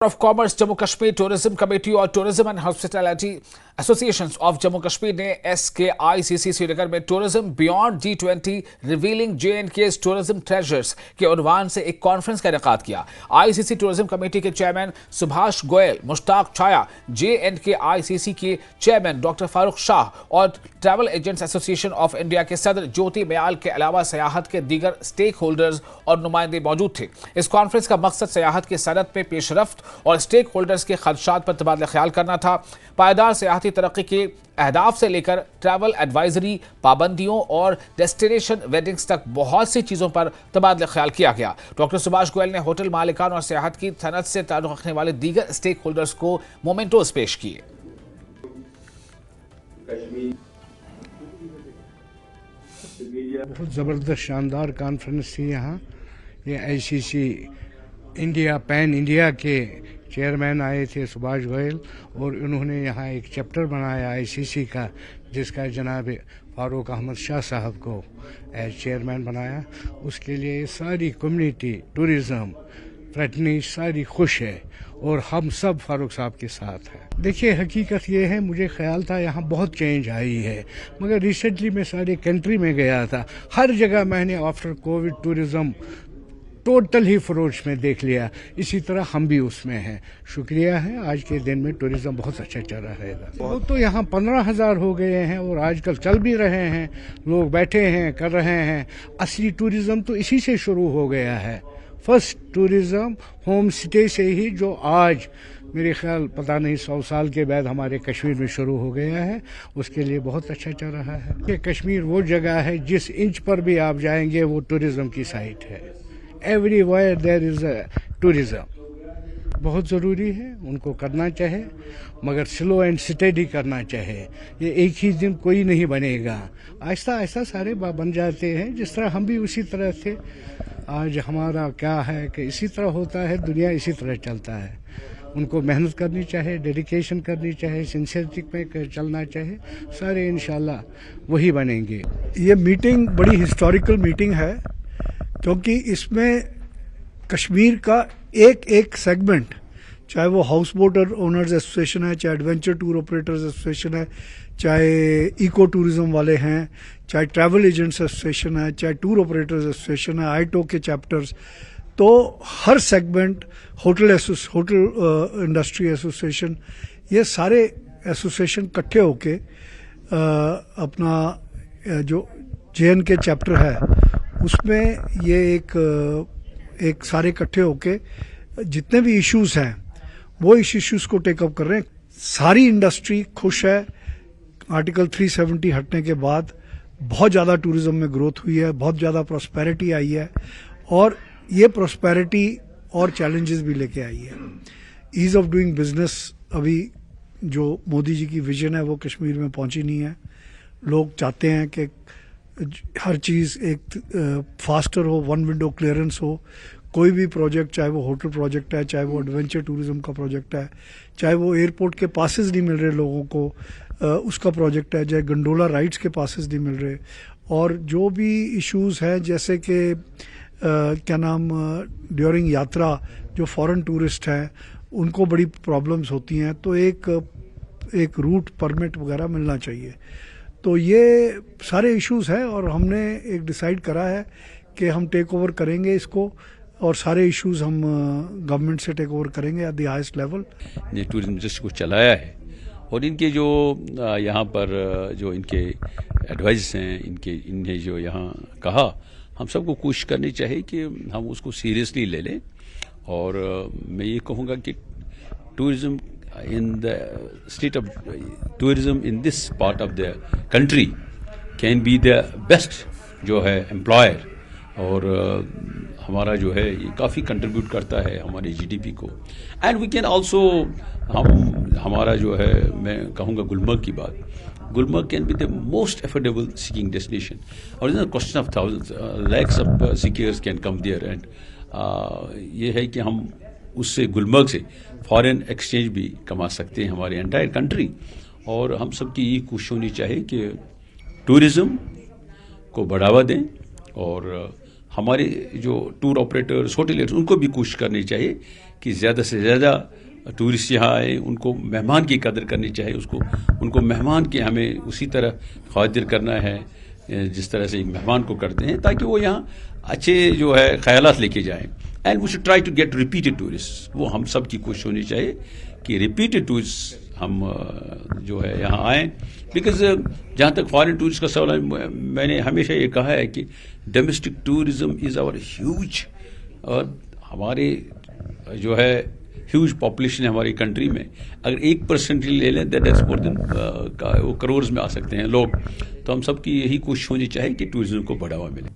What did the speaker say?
of Commerce Jammu Kashmir Tourism Committee और Tourism and Hospitality Associations of Jammu Kashmir ने SKICC Srinagar में tourism beyond G20 revealing J&K's tourism treasures के उन्वान से एक conference का इनेकाद किया। ICC टूरिज्म कमेटी के चेयरमैन सुभाष गोयल, मुश्ताक छाया, J&K ICC के चेयरमैन डॉक्टर फारूक शाह और travel agents association of India के सदर ज्योति मयाल के अलावा सयाहत के दीगर स्टेक होल्डर्स और नुमाइंदे मौजूद थे। इस कॉन्फ्रेंस का मकसद सयाहत की सनत में पेशरफ्त और स्टेक होल्डर्स के खदशात पर तबादला ख्याल करना था। पायदार सियाहती तरक्की के अहदाफ से लेकर ट्रैवल एडवाइजरी, पाबंदियों और डेस्टिनेशन वेडिंग्स तक बहुत सी चीज़ों पर तबादला ख्याल किया गया। डॉक्टर सुभाष गोयल ने होटल मालिकान और सियाहत की सनत से ताल्लुक़ रखने वाले दीगर स्टेक होल्डर्स को मोमेंटोज पेश किए। बहुत ज़बरदस्त शानदार कॉन्फ्रेंस थी यहाँ। ये आईसीसी इंडिया पैन इंडिया के चेयरमैन आए थे सुभाष गोयल, और उन्होंने यहाँ एक चैप्टर बनाया आईसीसी का, जिसका जनाब फारूक अहमद शाह साहब को एज चेयरमैन बनाया। उसके लिए सारी कम्युनिटी टूरिज़म फ्रेटनी सारी खुश है और हम सब फारूक साहब के साथ हैं। देखिए, हकीकत ये है, मुझे ख्याल था यहाँ बहुत चेंज आई है, मगर रिसेंटली मैं सारी कंट्री में गया था, हर जगह मैंने आफ्टर कोविड टूरिज़म टोटल ही फरोज में देख लिया। इसी तरह हम भी उसमें हैं। शुक्रिया है, आज के दिन में टूरिज़म बहुत अच्छा चल रहा है। वो तो यहाँ 15,000 हो गए हैं और आजकल चल भी रहे हैं, लोग बैठे हैं, कर रहे हैं। असली टूरिज़म तो इसी से शुरू हो गया है। फर्स्ट टूरिज़म होम स्टे से ही, जो आज मेरे ख्याल पता नहीं 100 साल के बाद हमारे कश्मीर में शुरू हो गया है, उसके लिए बहुत अच्छा चल रहा है। कि कश्मीर वो जगह है जिस इंच पर भी आप जाएंगे वो टूरिज़म की साइट है। Everywhere there is a tourism. बहुत ज़रूरी है, उनको करना चाहे, मगर स्लो एंड स्टेडी करना चाहे। ये एक ही दिन कोई नहीं बनेगा, आहिस्ता आहिस्ता सारे बन जाते हैं। जिस तरह हम भी उसी तरह थे, आज हमारा क्या है कि इसी तरह होता है, दुनिया इसी तरह चलता है। उनको मेहनत करनी चाहिए, डेडिकेशन करनी चाहिए, सिंसियरिटी में चलना चाहिए, सारे इंशाल्लाह वही बनेंगे। ये मीटिंग बड़ी हिस्टोरिकल मीटिंग है, क्योंकि इसमें कश्मीर का एक एक सेगमेंट, चाहे वो हाउस बोट ओनर्स एसोसिएशन है, चाहे एडवेंचर टूर ऑपरेटर्स एसोसिएशन है, चाहे इको टूरिज्म वाले हैं, चाहे ट्रैवल एजेंट्स एसोसिएशन है, चाहे टूर ऑपरेटर्स एसोसिएशन है, आईटो के चैप्टर्स, तो हर सेगमेंट, होटल इंडस्ट्री एसोसिएशन, ये सारे एसोसिएशन इकट्ठे होके अपना जो जेएन के चैप्टर है उसमें ये एक सारे इकट्ठे होके जितने भी इश्यूज हैं वो इस इश्यूज को टेकअप कर रहे हैं। सारी इंडस्ट्री खुश है। आर्टिकल 370 हटने के बाद बहुत ज़्यादा टूरिज्म में ग्रोथ हुई है, बहुत ज़्यादा प्रॉस्पेरिटी आई है, और ये प्रॉस्पेरिटी और चैलेंजेस भी लेके आई है। ईज ऑफ डूइंग बिजनेस, अभी जो मोदी जी की विजन है वो कश्मीर में पहुंची नहीं है। लोग चाहते हैं कि हर चीज़ एक फास्टर हो, वन विंडो क्लियरेंस हो। कोई भी प्रोजेक्ट, चाहे वो होटल प्रोजेक्ट है, चाहे वो एडवेंचर टूरिज्म का प्रोजेक्ट है, चाहे वो एयरपोर्ट के पासेस नहीं मिल रहे लोगों को, उसका प्रोजेक्ट है, चाहे गंडोला राइड्स के पासेस नहीं मिल रहे, और जो भी इश्यूज हैं जैसे कि क्या नाम ड्यूरिंग यात्रा जो फॉरेन टूरिस्ट हैं उनको बड़ी प्रॉब्लम्स होती हैं, तो एक रूट परमिट वगैरह मिलना चाहिए। तो ये सारे इश्यूज हैं और हमने एक डिसाइड करा है कि हम टेक ओवर करेंगे इसको, और सारे इश्यूज हम गवर्नमेंट से टेक ओवर करेंगे एट द हाईएस्ट लेवल। ये टूरिज्म इंडस्ट्री को चलाया है, और इनके जो यहाँ पर जो इनके एडवाइस हैं, इन्हें जो यहाँ कहा, हम सबको कोशिश करनी चाहिए कि हम उसको सीरियसली ले लें। और मैं ये कहूँगा कि tourism in the state of tourism in this part of the country can be the best जो है employer, और हमारा जो है ये काफ़ी कंट्रीब्यूट करता है हमारे जीडीपी को। एंड वी कैन ऑल्सो, हमारा जो है, मैं कहूँगा गुलमर्ग की बात, Gulmarg can be the most affordable seeking destination, और is question of thousands lakhs of seekers can come there. And ये है कि हम उससे, गुलमर्ग से फॉरेन एक्सचेंज भी कमा सकते हैं हमारे एंटायर कंट्री। और हम सब की ये कोशिश होनी चाहिए कि टूरिज़्म को बढ़ावा दें, और हमारे जो टूर ऑपरेटर्स, होटलियर्स, उनको भी कोशिश करनी चाहिए کہ زیادہ سے زیادہ ٹورسٹ یہاں آئے, ان کو مہمان کی قدر کرنی چاہیے, ان کو مہمان کے ہمیں اسی طرح خاطر کرنا ہے جس طرح سے ایک مہمان کو کرتے ہیں, تاکہ وہ یہاں اچھے جو ہے خیالات لے کے جائیں. And we should try to get repeated tourist. وہ ہم سب کی کوشش ہونی چاہیے کہ ریپیٹڈ ٹورسٹ ہم جو ہے یہاں آئیں, بیکاز جہاں تک فارن ٹورسٹ کا سوال ہے, میں نے ہمیشہ یہ کہا ہے کہ ڈومیسٹک ٹورزم از آور ہیوج, اور ہمارے جو ہے ہیوج پاپولیشن ہے ہماری کنٹری میں. اگر 1% لے لیں دیٹ از مور دین وہ کروڑز میں آ سکتے ہیں لوگ. تو ہم سب کی یہی کوشش ہونی چاہیے کہ ٹورزم کو بڑھاوا ملے.